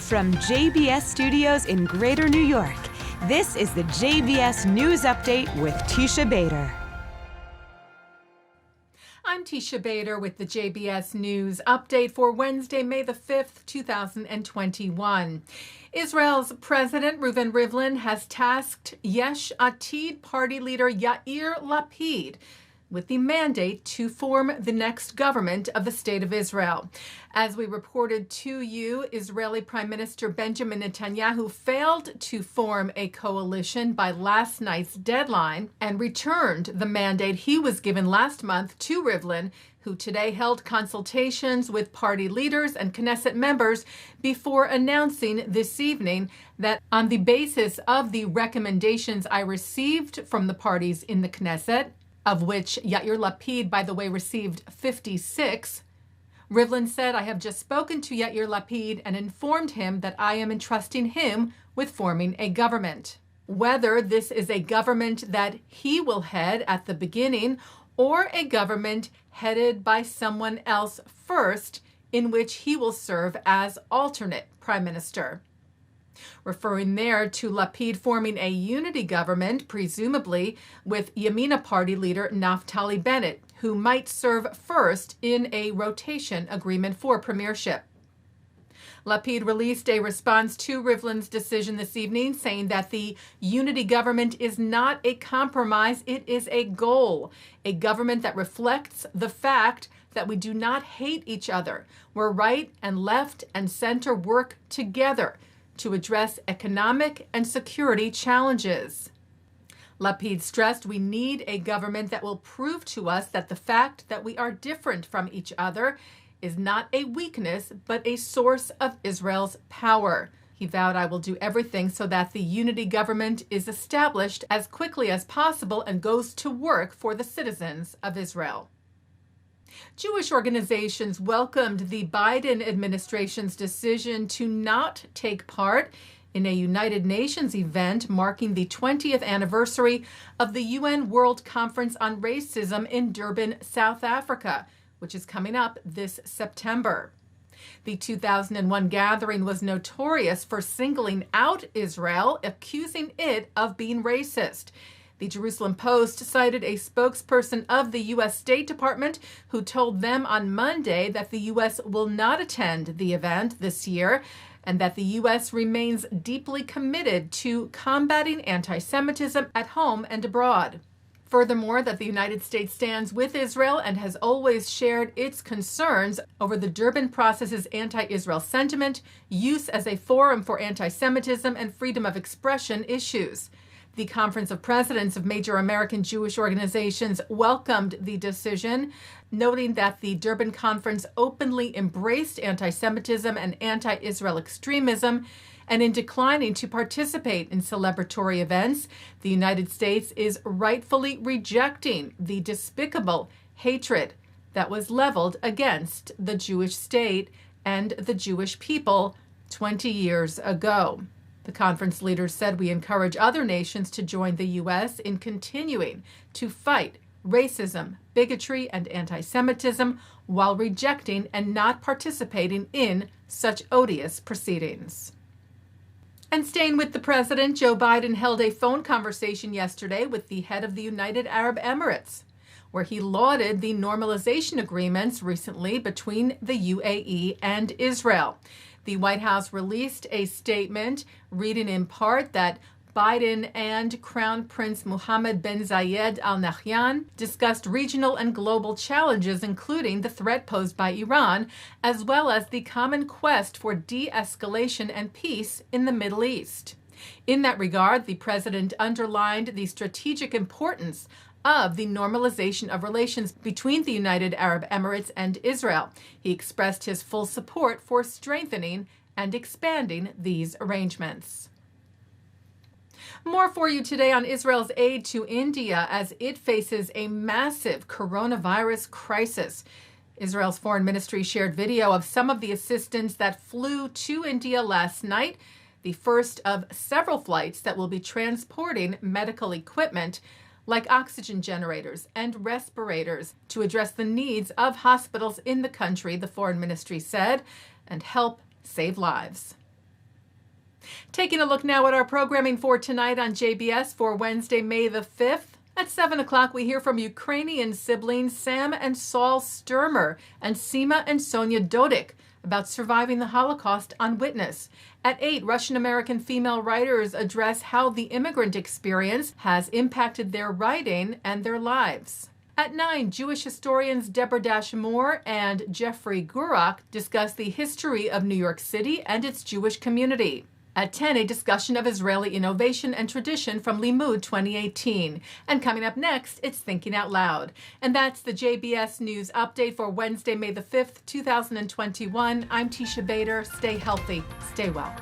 From JBS Studios in Greater New York, this is the JBS News Update with Teisha Bader. I'm Teisha Bader with the JBS News Update for Wednesday, May the 5th, 2021. Israel's President Reuven Rivlin has tasked Yesh Atid party leader Yair Lapid with the mandate to form the next government of the State of Israel. As we reported to you, Israeli Prime Minister Benjamin Netanyahu failed to form a coalition by last night's deadline and returned the mandate he was given last month to Rivlin, who today held consultations with party leaders and Knesset members before announcing this evening that on the basis of the recommendations I received from the parties in the Knesset, of which Yair Lapid, by the way, received 56, Rivlin said, "I have just spoken to Yair Lapid and informed him that I am entrusting him with forming a government. Whether this is a government that he will head at the beginning or a government headed by someone else first, in which he will serve as alternate prime minister." Referring there to Lapid forming a unity government, presumably with Yamina party leader Naftali Bennett, who might serve first in a rotation agreement for premiership. Lapid released a response to Rivlin's decision this evening, saying that the unity government is not a compromise, it is a goal, a government that reflects the fact that we do not hate each other, where right and left and center work together to address economic and security challenges. Lapid stressed we need a government that will prove to us that the fact that we are different from each other is not a weakness, but a source of Israel's power. He vowed, "I will do everything so that the unity government is established as quickly as possible and goes to work for the citizens of Israel." Jewish organizations welcomed the Biden administration's decision to not take part in a United Nations event marking the 20th anniversary of the UN World Conference on Racism in Durban, South Africa, which is coming up this September. The 2001 gathering was notorious for singling out Israel, accusing it of being racist. The Jerusalem Post cited a spokesperson of the U.S. State Department who told them on Monday that the U.S. will not attend the event this year and that the U.S. remains deeply committed to combating anti-Semitism at home and abroad. Furthermore, that the United States stands with Israel and has always shared its concerns over the Durban process's anti-Israel sentiment, use as a forum for anti-Semitism and freedom of expression issues. The Conference of Presidents of major American Jewish organizations welcomed the decision, noting that the Durban Conference openly embraced anti-Semitism and anti-Israel extremism, and in declining to participate in celebratory events, the United States is rightfully rejecting the despicable hatred that was leveled against the Jewish state and the Jewish people 20 years ago. The conference leaders said, "We encourage other nations to join the U.S. in continuing to fight racism, bigotry, and anti-Semitism while rejecting and not participating in such odious proceedings." And staying with the president, Joe Biden held a phone conversation yesterday with the head of the United Arab Emirates, where he lauded the normalization agreements recently between the UAE and Israel. The White House released a statement reading in part that Biden and Crown Prince Mohammed bin Zayed Al Nahyan discussed regional and global challenges, including the threat posed by Iran, as well as the common quest for de-escalation and peace in the Middle East. In that regard, the president underlined the strategic importance of the normalization of relations between the United Arab Emirates and Israel. He expressed his full support for strengthening and expanding these arrangements. More for you today on Israel's aid to India as it faces a massive coronavirus crisis. Israel's foreign ministry shared video of some of the assistance that flew to India last night, the first of several flights that will be transporting medical equipment like oxygen generators and respirators to address the needs of hospitals in the country, the foreign ministry said, and help save lives. Taking a look now at our programming for tonight on JBS for Wednesday, May the 5th. At 7 o'clock, we hear from Ukrainian siblings Sam and Saul Sturmer and Sima and Sonia Dodik about surviving the Holocaust on Witness. At 8, Russian-American female writers address how the immigrant experience has impacted their writing and their lives. At 9, Jewish historians Deborah Dash Moore and Jeffrey Gurak discuss the history of New York City and its Jewish community. At 10, a discussion of Israeli innovation and tradition from Limud 2018. And coming up next, it's Thinking Out Loud. And that's the JBS News Update for Wednesday, May the 5th, 2021. I'm Teisha Bader. Stay healthy. Stay well.